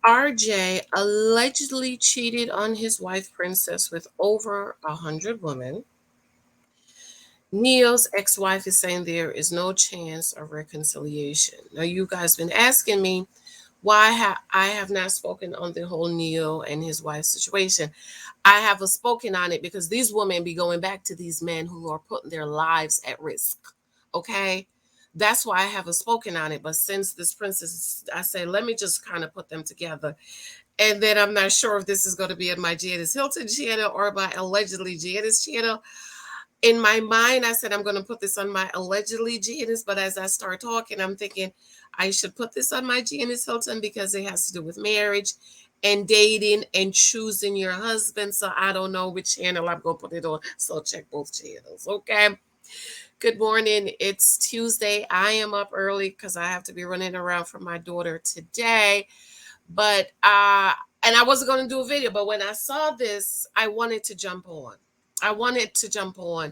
RJ allegedly cheated on his wife Princess with over 100 women. NeYo's ex-wife is saying there is no chance of reconciliation. Now, you guys been asking me why I have not spoken on the whole NeYo and his wife situation. I have spoken on it because these women be going back to these men who are putting their lives at risk. Okay? That's why I haven't spoken on it. But since this princess, I say, let me just kind of put them together. And then I'm not sure if this is going to be in my Janicehylton channel or my allegedly Janice channel. In my mind, I said I'm going to put this on my allegedly Janice, but as I start talking, I'm thinking I should put this on my Janicehylton because it has to do with marriage and dating and choosing your husband. So I don't know which channel I'm going to put it on. So check both channels, okay? Good morning. It's Tuesday. I am up early because I have to be running around for my daughter today. But and I wasn't going to do a video, but when I saw this, I wanted to jump on. I wanted to jump on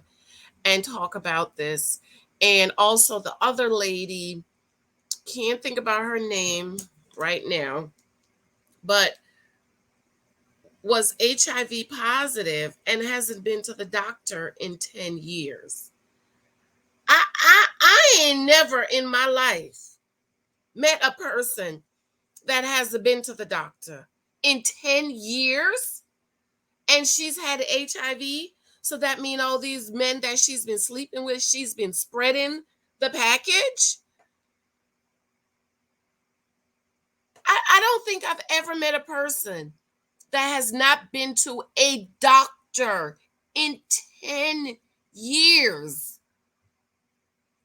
and talk about this. And also the other lady, can't think about her name right now, but was HIV positive and hasn't been to the doctor in 10 years. I ain't never in my life met a person that hasn't been to the doctor in 10 years and she's had HIV. So that means all these men that she's been sleeping with, she's been spreading the package. I don't think I've ever met a person that has not been to a doctor in 10 years.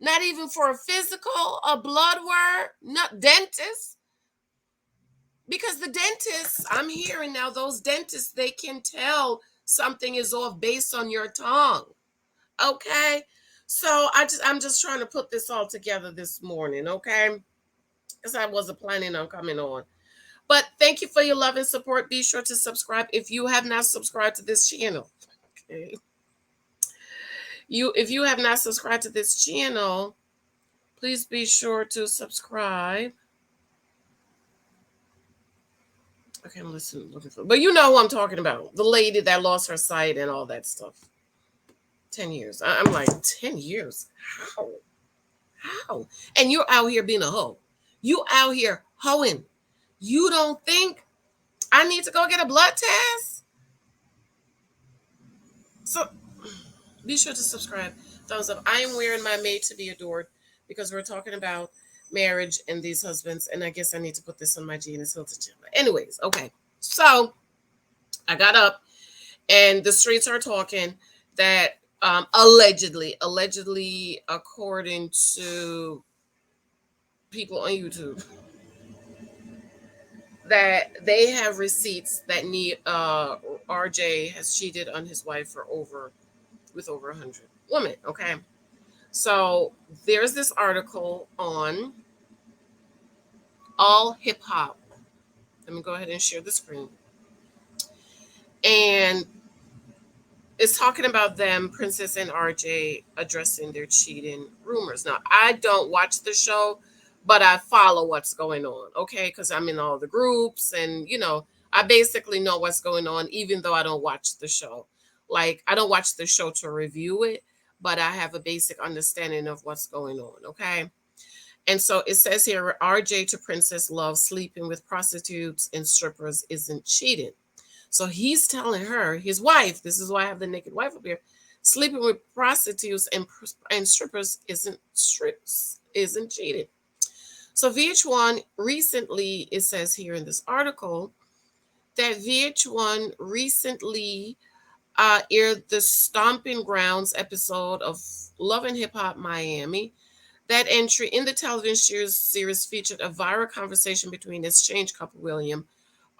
Not even for a physical, a blood work, not dentist. Because the dentists, I'm hearing now, those dentists, they can tell something is off based on your tongue. Okay? So I'm just trying to put this all together this morning, okay? Because I wasn't planning on coming on. But thank you for your love and support. Be sure to subscribe if you have not subscribed to this channel. Okay. If you have not subscribed to this channel, please be sure to subscribe. Okay, I'm listening. But you know who I'm talking about. The lady that lost her sight and all that stuff. 10 years. I'm like, 10 years? How? How? And you're out here being a hoe. You out here hoeing. You don't think I need to go get a blood test? So be sure to subscribe. Thumbs up. I am wearing my Made to Be Adored because we're talking about marriage and these husbands. And I guess I need to put this on my Janicehylton channel. Anyways, okay. So I got up and the streets are talking that allegedly, according to people on YouTube, that they have receipts that RJ has cheated on his wife with over 100 women. Okay, so there's this article on All Hip Hop. Let me go ahead and share the screen, and it's talking about them, Princess and RJ, addressing their cheating rumors. Now, I don't watch the show, but I follow what's going on, okay? Because I'm in all the groups and, I basically know what's going on, even though I don't watch the show. Like, I don't watch the show to review it, but I have a basic understanding of what's going on, okay? And so it says here, RJ to Princess Love sleeping with prostitutes and strippers isn't cheating. So he's telling her, his wife, this is why I have the naked wife up here, sleeping with prostitutes and strippers isn't cheating. So VH1 recently, it says here in this article, that VH1 recently aired the Stomping Grounds episode of Love and Hip Hop Miami. That entry in the television series featured a viral conversation between Estranged couple William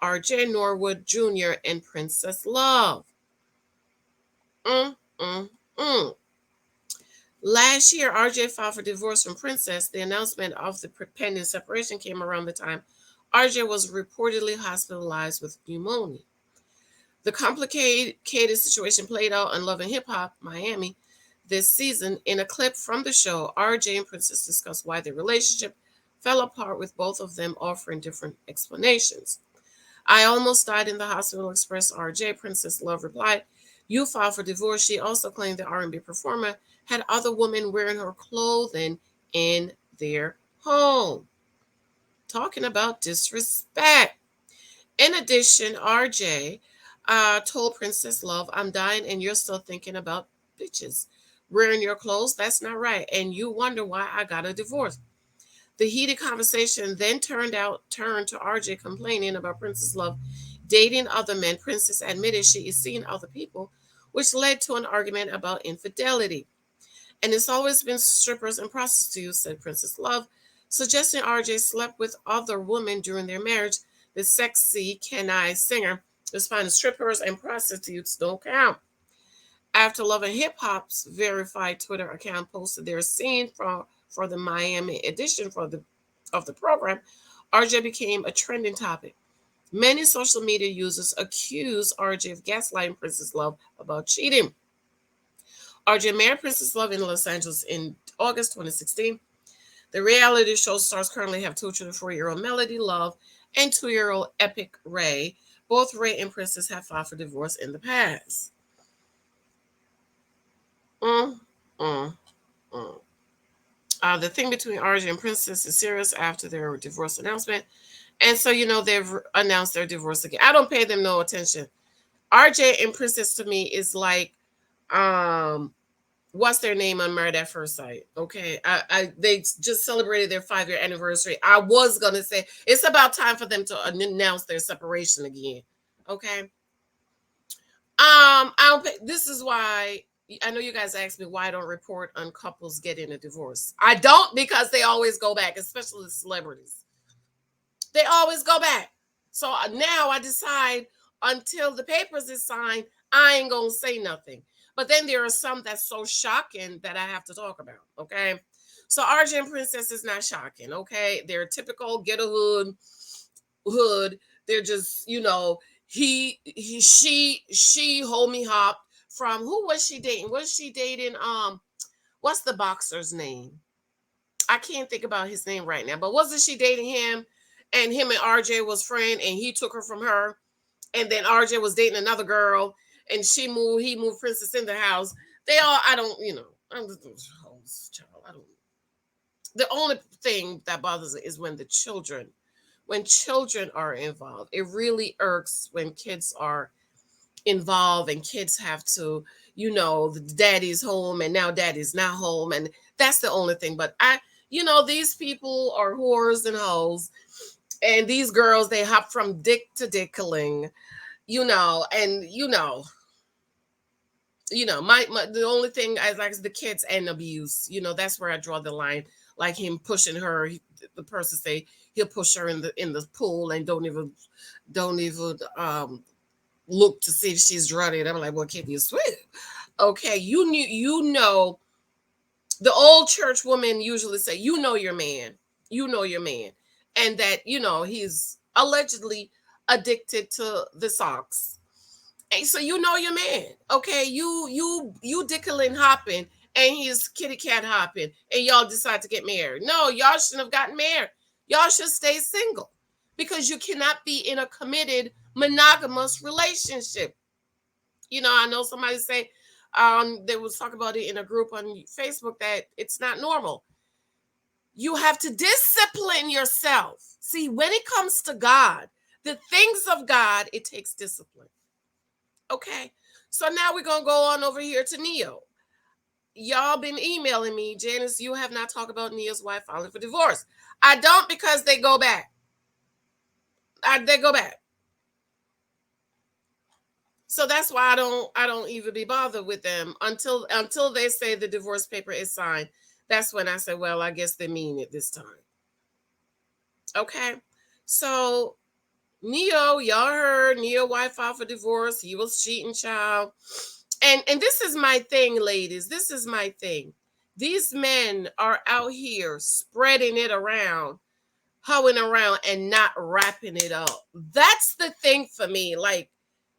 RJ Norwood Jr. and Princess Love. Last year, RJ filed for divorce from Princess. The announcement of the pending separation came around the time RJ was reportedly hospitalized with pneumonia. The complicated situation played out on Love and Hip Hop Miami this season. In a clip from the show, RJ and Princess discuss why their relationship fell apart, with both of them offering different explanations. I almost died in the hospital, expressed RJ. Princess Love replied, you filed for divorce. She also claimed the R&B performer had other women wearing her clothing in their home. Talking about disrespect. In addition, RJ told Princess Love, I'm dying and you're still thinking about bitches wearing your clothes. That's not right. And you wonder why I got a divorce. The heated conversation then turned to RJ complaining about Princess Love dating other men. Princess admitted she is seeing other people, which led to an argument about infidelity. And it's always been strippers and prostitutes, said Princess Love, suggesting RJ slept with other women during their marriage. The sexy Kenai singer responded, strippers and prostitutes don't count. After Love and Hip Hop's verified Twitter account posted their scene for the Miami edition of the program, RJ became a trending topic. Many social media users accuse RJ of gaslighting Princess Love about cheating. RJ married Princess Love in Los Angeles in August 2016. The reality show stars currently have two children, 4-year-old Melody Love and 2-year-old Epic Ray. Both Ray and Princess have filed for divorce in the past. Mm, mm, mm. The thing between RJ and Princess is serious after their divorce announcement. And so, they've announced their divorce again. I don't pay them no attention. RJ and Princess to me is like, what's their name on Married at First Sight? Okay, they just celebrated their 5-year anniversary. I was gonna say it's about time for them to announce their separation again. Okay, I don't pay, this is why I know you guys asked me why I don't report on couples getting a divorce. I don't because they always go back, especially the celebrities. They always go back. So now I decide until the papers is signed, I ain't gonna say nothing. But then there are some that's so shocking that I have to talk about. Okay. So RJ and Princess is not shocking. Okay. They're typical get a hood. They're just, she hold me hop from who was she dating? Was she dating what's the boxer's name? I can't think about his name right now, but wasn't she dating him? And him and RJ was friend, and he took her from her, and then RJ was dating another girl, and he moved Princess in the house. They all, I don't, I'm just, oh, child, I don't. The only thing that bothers me is when children are involved. It really irks when kids are involved and kids have to, the daddy's home and now daddy's not home, and that's the only thing. But these people are whores and hoes, and these girls they hop from dick to dickling, and my the only thing I like is the kids and abuse. That's where I draw the line. Like him pushing her, the person say he'll push her in the pool and don't even look to see if she's drowning. And I'm like, well, can you swim? Okay, the old church woman usually say, your man, your man, and that he's allegedly addicted to the socks. And so your man, okay, you dickling hopping, and he's kitty cat hopping, and y'all decide to get married. No, y'all shouldn't have gotten married. Y'all should stay single because you cannot be in a committed monogamous relationship. I know somebody say they was talking about it in a group on Facebook that it's not normal. You have to discipline yourself. See, when it comes to God, the things of God, it takes discipline. Okay. So now we're going to go on over here to NeYo. Y'all been emailing me, Janice, you have not talked about NeYo's wife filing for divorce. I don't because they go back. They go back. So that's why I don't even be bothered with them until they say the divorce paper is signed. That's when I say, well, I guess they mean it this time. Okay. So NeYo, y'all heard NeYo wife filed for divorce. He was cheating, child. And this is my thing, ladies. This is my thing. These men are out here spreading it around, hoeing around, and not wrapping it up. That's the thing for me. Like,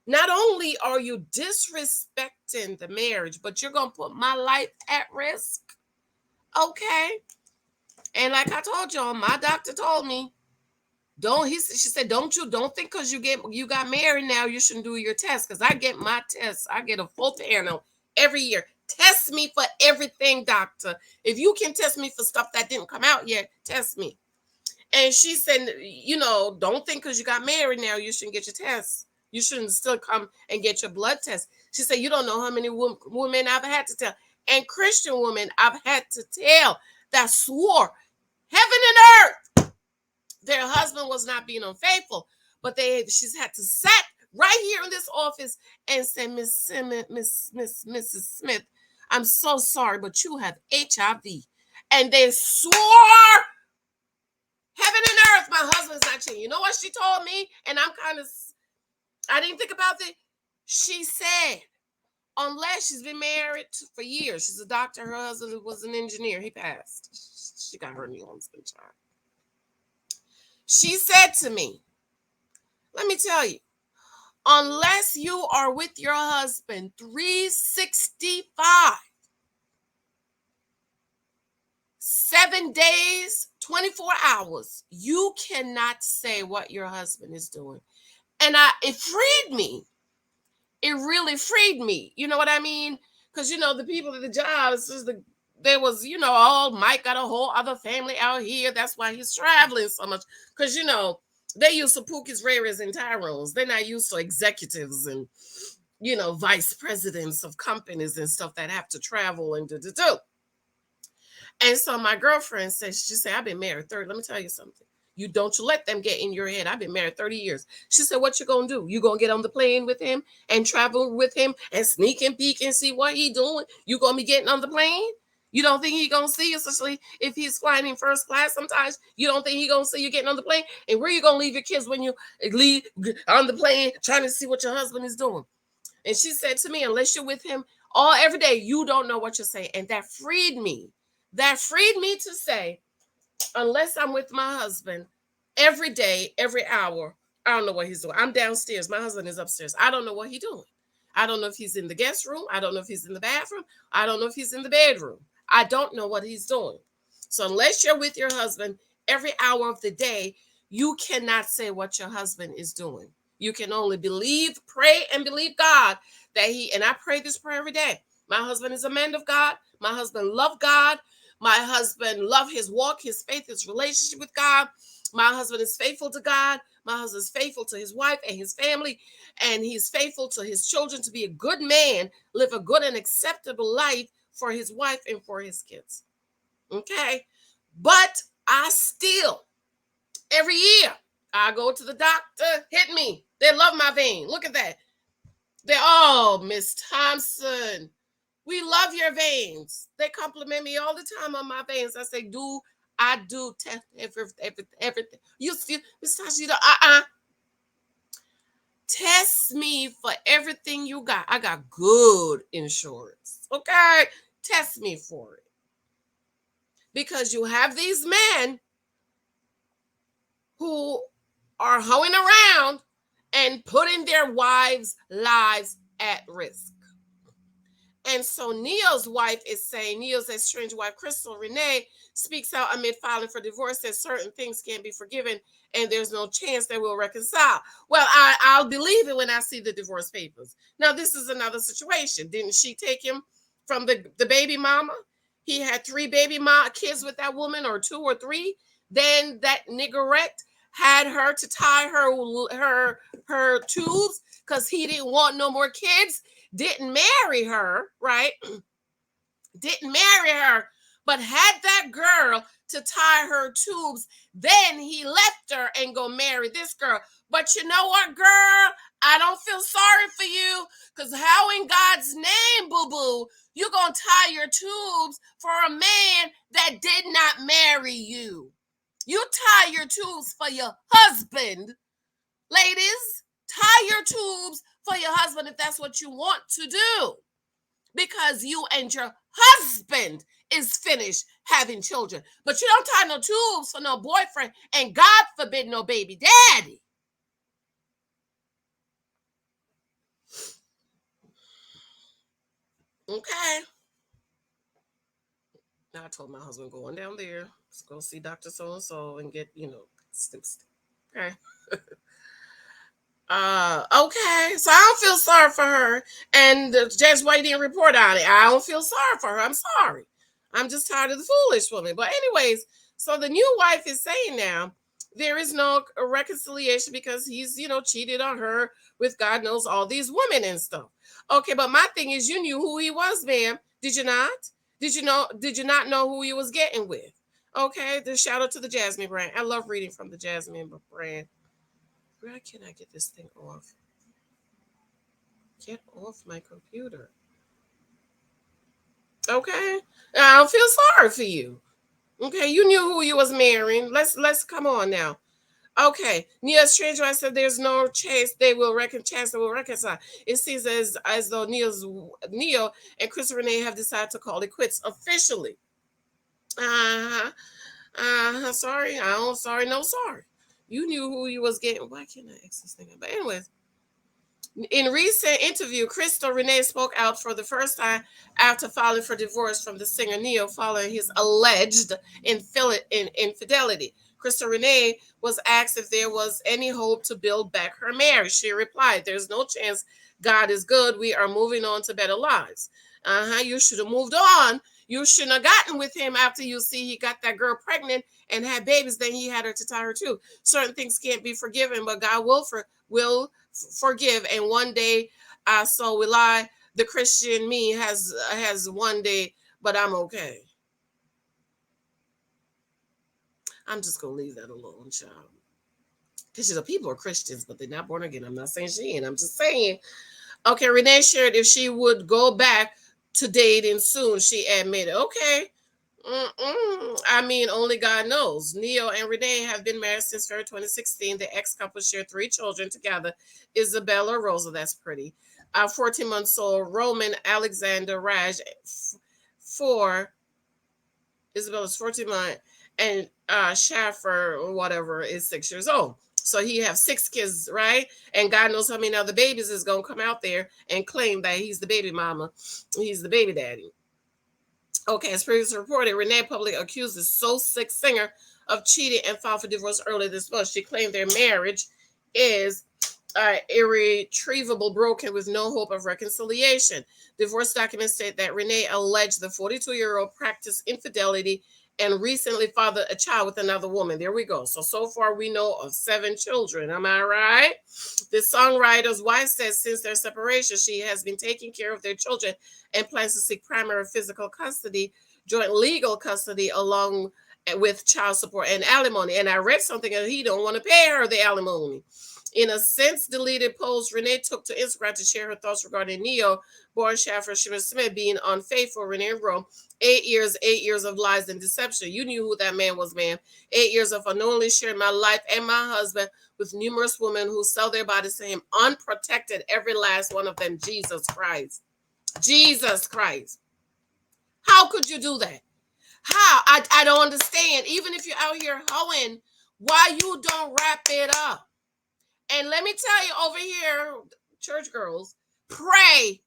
not only are you disrespecting the marriage, but you're going to put my life at risk. Okay. And like I told y'all, my doctor told me She said, don't think because you got married now you shouldn't do your test. Because I get my tests. I get a full panel every year. Test me for everything, doctor. If you can test me for stuff that didn't come out yet, test me. And she said, don't think because you got married now you shouldn't get your tests. You shouldn't still come and get your blood test. She said, you don't know how many women I've had to tell. And Christian women I've had to tell that swore heaven and earth their husband was not being unfaithful. But she's had to sit right here in this office and say, Mrs. Smith, I'm so sorry, but you have HIV. And they swore heaven and earth, my husband's not cheating. You know what she told me? And I didn't think about it. She said, unless she's been married for years, she's a doctor, her husband was an engineer, he passed. She got her new husband child. She said to me, let me tell you, unless you are with your husband 365, 7 days, 24 hours, you cannot say what your husband is doing. And it freed me. It really freed me. You know what I mean? Because, the people at the jobs, there was, Mike got a whole other family out here. That's why he's traveling so much. Because, they used to Pookies, Rares, and Tyrones. They're not used to executives and, vice presidents of companies and stuff that have to travel and do. And so my girlfriend she said, I've been married 30. Let me tell you something. You don't let them get in your head. I've been married 30 years. She said, what you going to do? You going to get on the plane with him and travel with him and sneak and peek and see what he doing? You going to be getting on the plane? You don't think he going to see you, especially if he's flying in first class sometimes? You don't think he going to see you getting on the plane? And where you going to leave your kids when you leave on the plane trying to see what your husband is doing? And she said to me, unless you're with him every day, you don't know what you're saying. And that freed me. That freed me to say, unless I'm with my husband every day, every hour, I don't know what he's doing. I'm downstairs. My husband is upstairs. I don't know what he's doing. I don't know if he's in the guest room. I don't know if he's in the bathroom. I don't know if he's in the bedroom. I don't know what he's doing. So unless you're with your husband every hour of the day, you cannot say what your husband is doing. You can only pray and believe God and I pray this prayer every day. My husband is a man of God. My husband loves God. My husband loves his walk, his faith, his relationship with God. My husband is faithful to God. My husband is faithful to his wife and his family. And he's faithful to his children to be a good man, live a good and acceptable life for his wife and for his kids. Okay? But I still, every year, I go to the doctor, hit me. They love my vein. Look at that. Miss Thompson, we love your veins. They compliment me all the time on my veins. I say, I do test everything. You see, Miss Tasha, test me for everything you got. I got good insurance. Okay? Test me for it. Because you have these men who are hoeing around and putting their wives' lives at risk. And so NeYo's wife is saying, NeYo's estranged wife, Crystal Renee, speaks out amid filing for divorce, says certain things can't be forgiven and there's no chance they will reconcile. Well, I'll believe it when I see the divorce papers. Now, this is another situation. Didn't she take him from the baby mama? He had 3 baby kids with that woman, or 2 or 3. Then that niggerette had her to tie her tubes because he didn't want no more kids. Didn't marry her, right? Didn't marry her, but had that girl to tie her tubes. Then he left her and go marry this girl. But you know what, girl? I don't feel sorry for you, because how in God's name, boo-boo, you gonna tie your tubes for a man that did not marry you? You tie your tubes for your husband. Ladies, tie your tubes for your husband if that's what you want to do, because you and your husband is finished having children. But you don't tie no tubes for no boyfriend, and God forbid no baby daddy. Okay. Now I told my husband, going down there, let's go see Dr. So-and-so and get, snip. Okay. Okay. So I don't feel sorry for her. And Judge White didn't report on it. I don't feel sorry for her. I'm sorry. I'm just tired of the foolish woman. But anyways, so the new wife is saying now there is no reconciliation because he's, cheated on her with God knows all these women and stuff. Okay, but my thing is you knew who he was, ma'am. Did you not? Did you not know who he was getting with? Okay, the shout out to the Jasmine brand. I love reading from the Jasmine brand. Where can I get this thing off? Get off my computer. Okay. I don't feel sorry for you. Okay, you knew who you was marrying. Let's come on now. Okay, NeYo Estranged said there's no chance they will reconcile. It seems as though NeYo and Chris Renee have decided to call it quits officially. Uh-huh. Sorry. I don't sorry, no sorry. You knew who you was getting. Why can't I X this thing? But anyways, in recent interview, Crystal Renee spoke out for the first time after filing for divorce from the singer NeYo following his alleged infidelity. Crystal Renee was asked if there was any hope to build back her marriage. She replied, "There's no chance. God is good. We are moving on to better lives." You should have moved on. You shouldn't have gotten with him after you see he got that girl pregnant and had babies. Then he had her to tie her to. Certain things can't be forgiven, but God will forgive, and one day so will I. The Christian me has one day, but I'm okay. I'm just gonna leave that alone, child, because people are Christians but they're not born again. I'm not saying she ain't, I'm just saying. Okay, Renee shared if she would go back to dating soon. She admitted, okay. I mean, only God knows. NeYo and Renee have been married since February 2016. The ex-couple shared 3 children together. Isabella Rosa, that's pretty. 14 months old. Roman Alexander Raj, 4. Isabella's 14 months. And Schaffer, or whatever, is 6 years old. So he have 6 kids, right? And God knows how many other babies is going to come out there and claim that he's the baby mama. He's the baby daddy. Okay, as previously reported, Renee publicly accused the So Sick singer of cheating and filed for divorce earlier this month. She claimed their marriage is irretrievable broken with no hope of reconciliation. Divorce documents state that Renee alleged the 42-year-old practiced infidelity and recently fathered a child with another woman. There we go. So far we know of 7 children. Am I right? The songwriter's wife says since their separation, she has been taking care of their children and plans to seek primary physical custody, joint legal custody, along with child support and alimony. And I read something that he don't want to pay her the alimony. In a since deleted post, Renee took to Instagram to share her thoughts regarding NeYo, born Shaffer Smith, being unfaithful. Renee wrote, 8 years of lies and deception. You knew who that man was, man. 8 years of unknowingly sharing my life and my husband with numerous women who sell their bodies to him unprotected, every last one of them. Jesus Christ. Jesus Christ. How could you do that? How? I don't understand. Even if you're out here hoeing, why you don't wrap it up? And let me tell you over here, church girls, pray,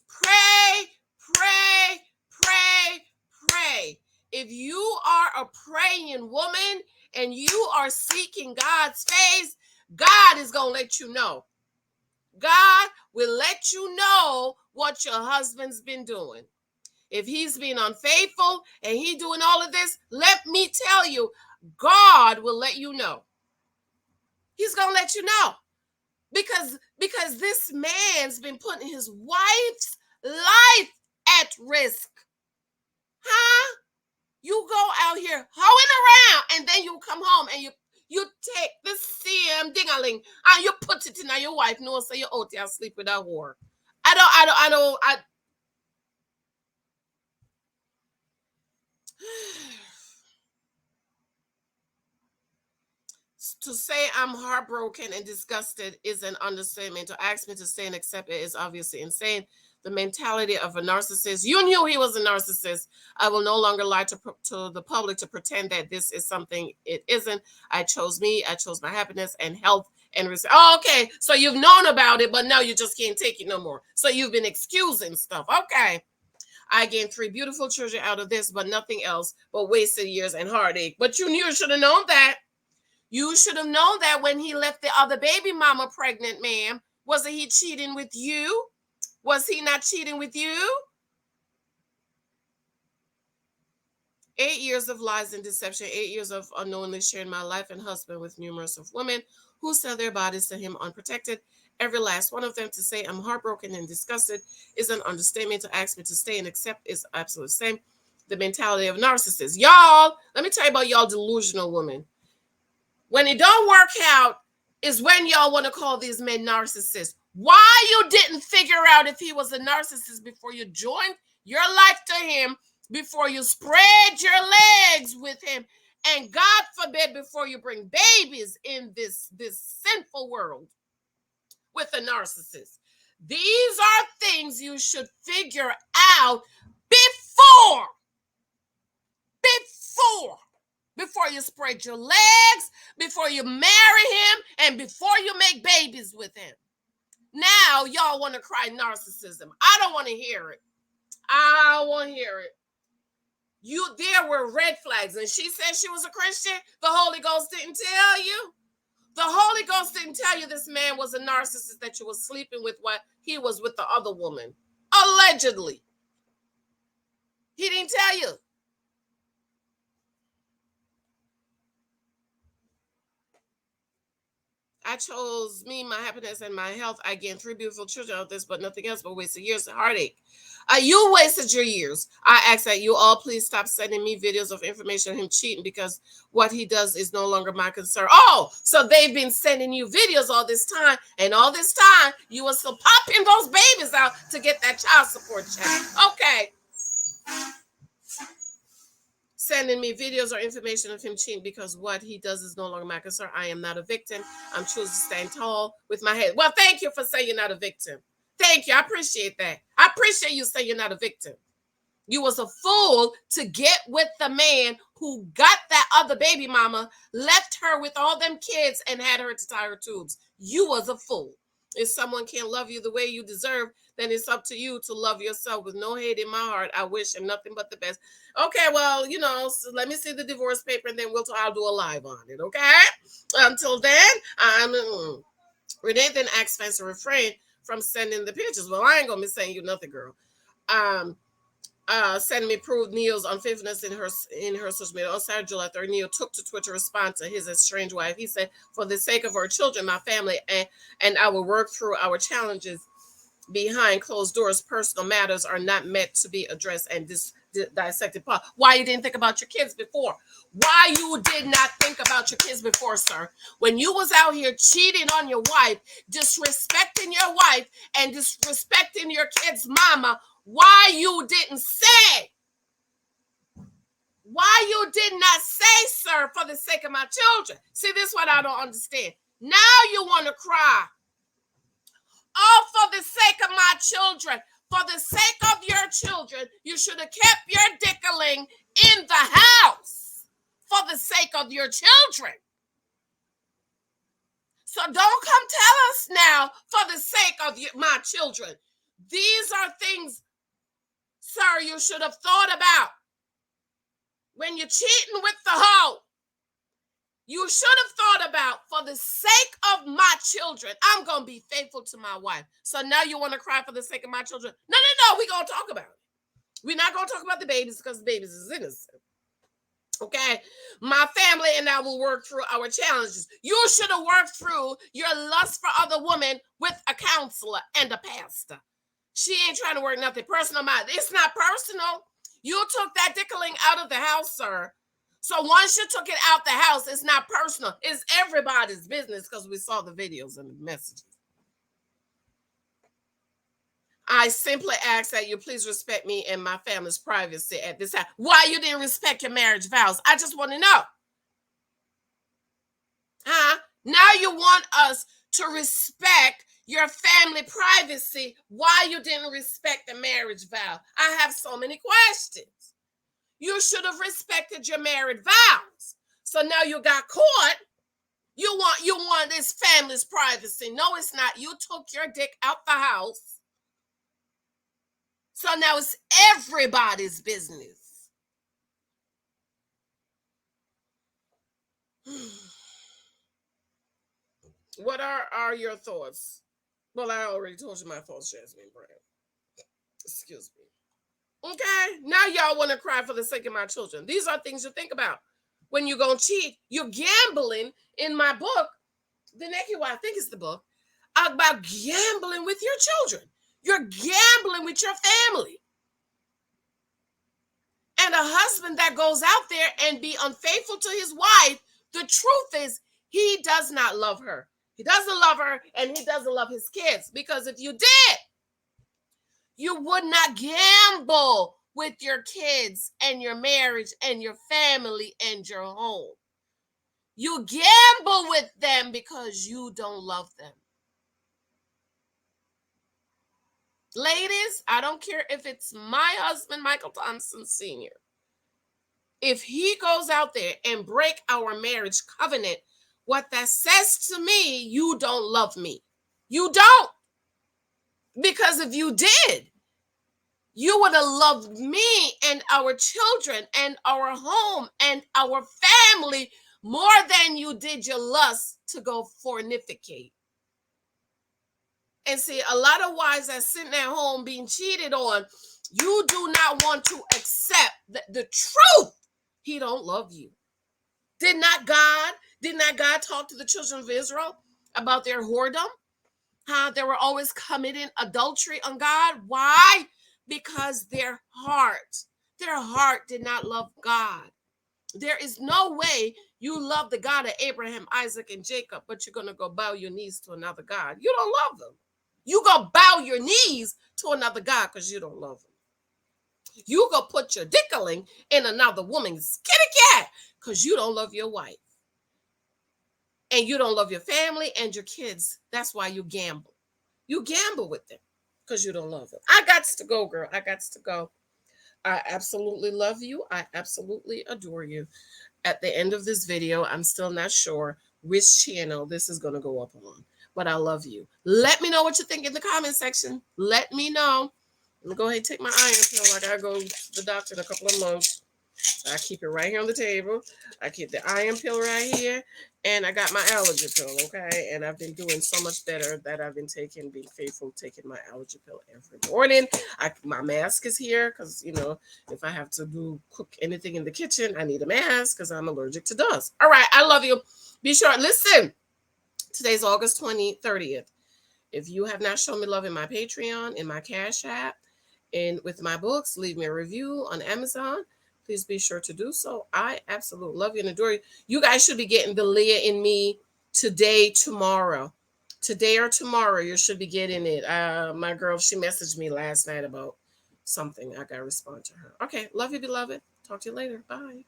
pray, pray, pray, pray. If you are a praying woman and you are seeking God's face, God is going to let you know. God will let you know what your husband's been doing. If he's being unfaithful and he doing all of this, let me tell you, God will let you know. He's going to let you know. Because this man's been putting his wife's life at risk. Huh? You go out here hoeing around and then you come home and you take this same dingaling and you put it in your wife knows so you out there sleep with that whore. I don't To say I'm heartbroken and disgusted is an understatement. To ask me to stay and accept it is obviously insane. The mentality of a narcissist. You knew he was a narcissist. I will no longer lie to the public to pretend that this is something it isn't. I chose me. I chose my happiness and health and oh, okay. So you've known about it, but now you just can't take it no more. So you've been excusing stuff. Okay. I gained 3 beautiful children out of this, but nothing else but wasted years and heartache. But you knew you should have known that. You should have known that when he left the other baby mama pregnant, ma'am. Wasn't he cheating with you? Was he not cheating with you? 8 years of lies and deception, 8 years of unknowingly sharing my life and husband with numerous of women who sell their bodies to him unprotected. Every last one of them. To say I'm heartbroken and disgusted is an understatement. To ask me to stay and accept is absolutely the same. The mentality of narcissists. Y'all, let me tell you about y'all delusional women. When it don't work out is when y'all want to call these men narcissists. Why you didn't figure out if he was a narcissist before you joined your life to him, before you spread your legs with him, and God forbid, before you bring babies in this sinful world with a narcissist. These are things you should figure out before you spread your legs, before you marry him, and before you make babies with him. Now y'all want to cry narcissism. I don't want to hear it. I don't want to hear it. There were red flags, and she said she was a Christian. The Holy Ghost didn't tell you. The Holy Ghost didn't tell you this man was a narcissist that you was sleeping with while he was with the other woman. Allegedly. He didn't tell you. I chose me, my happiness, and my health. I gained 3 beautiful children out of this, but nothing else but wasted years and heartache. You wasted your years. I ask that you all please stop sending me videos of information on him cheating, because what he does is no longer my concern. Oh, so they've been sending you videos all this time, and all this time you were still popping those babies out to get that child support check. Okay. Sending me videos or information of him cheating because what he does is no longer my concern. I am not a victim. I'm choosing to stand tall with my head. Well, thank you for saying you're not a victim. Thank you. I appreciate that. I appreciate you saying you're not a victim. You was a fool to get with the man who got that other baby mama, left her with all them kids, and had her to tie her tubes. You was a fool. If someone can't love you the way you deserve, then it's up to you to love yourself. With no hate in my heart, I wish him nothing but the best. Okay, well, so let me see the divorce paper, and then I'll do a live on it, okay? Until then, Renee then asked fans to refrain from sending the pictures. Well, I ain't gonna be saying you nothing, girl. Sending me proved NeYo's unfaithfulness in her social media. On Saturday, July 3rd, NeYo took to Twitter to respond to his estranged wife. He said, "For the sake of our children, my family, and I will work through our challenges behind closed doors. Personal matters are not meant to be addressed and dissected." Why you didn't think about your kids before? Why you did not think about your kids before, sir? When you was out here cheating on your wife, disrespecting your wife, and disrespecting your kid's mama, why you didn't say? Why you did not say, sir, for the sake of my children? See, this is what I don't understand. Now you want to cry. Oh, for the sake of my children, for the sake of your children, you should have kept your dickling in the house for the sake of your children. So don't come tell us now for the sake of my children. These are things, sir, you should have thought about. When you're cheating with the hoe, you should have thought about, for the sake of my children, I'm going to be faithful to my wife. So now you want to cry for the sake of my children? No, we're going to talk about it. We're not going to talk about the babies because the babies is innocent. Okay? My family and I will work through our challenges. You should have worked through your lust for other women with a counselor and a pastor. She ain't trying to work nothing personal about it. It's not personal. You took that dickling out of the house, sir. So once you took it out the house, it's not personal. It's everybody's business because we saw the videos and the messages. I simply ask that you please respect me and my family's privacy at this time. Why you didn't respect your marriage vows? I just want to know. Huh? Now you want us to respect your family privacy. Why you didn't respect the marriage vow? I have so many questions. You should have respected your married vows. So now you got caught. You want this family's privacy. No, it's not. You took your dick out the house. So now it's everybody's business. What are your thoughts? Well, I already told you my thoughts, Jasmine Brown. Excuse me. Okay, now y'all want to cry for the sake of my children. These are things you think about when you're going to cheat. You're gambling. In my book, The Naked Wife, I think it's the book, about gambling with your children. You're gambling with your family. And a husband that goes out there and be unfaithful to his wife, the truth is he does not love her. He doesn't love her, and he doesn't love his kids. Because if you did, you would not gamble with your kids and your marriage and your family and your home. You gamble with them because you don't love them. Ladies, I don't care if it's my husband, Michael Thompson Sr. If he goes out there and break our marriage covenant, what that says to me, you don't love me. You don't. Because if you did, you would have loved me and our children and our home and our family more than you did your lust to go fornificate. And see, a lot of wives that sitting at home being cheated on, you do not want to accept the truth. He don't love you. Did not God talk to the children of Israel about their whoredom? They were always committing adultery on God. Why? Because their heart did not love God. There is no way you love the God of Abraham, Isaac, and Jacob, but you're going to go bow your knees to another God. You don't love them. You go bow your knees to another God because you don't love them. You go put your dickling in another woman's kitty cat because you don't love your wife. And you don't love your family and your kids. That's why you gamble. You gamble with them because you don't love them. I got to go, girl. I got to go. I absolutely love you. I absolutely adore you. At the end of this video, I'm still not sure which channel this is going to go up on, but I love you. Let me know what you think in the comment section. Let me know. I'm going to go ahead and take my iron pill. I got to go to the doctor in a couple of months. I keep it right here on the table. I keep the iron pill right here. And I got my allergy pill, okay? And I've been doing so much better that I've been being faithful, taking my allergy pill every morning. My mask is here because, if I have to cook anything in the kitchen, I need a mask because I'm allergic to dust. All right, I love you. Be sure, listen, today's August 30th. If you have not shown me love in my Patreon, in my Cash App, and with my books, leave me a review on Amazon. Please be sure to do so. I absolutely love you and adore you. You guys should be getting the Leah in Me today, tomorrow. Today or tomorrow, you should be getting it. My girl, she messaged me last night about something. I got to respond to her. Okay, love you, beloved. Talk to you later. Bye.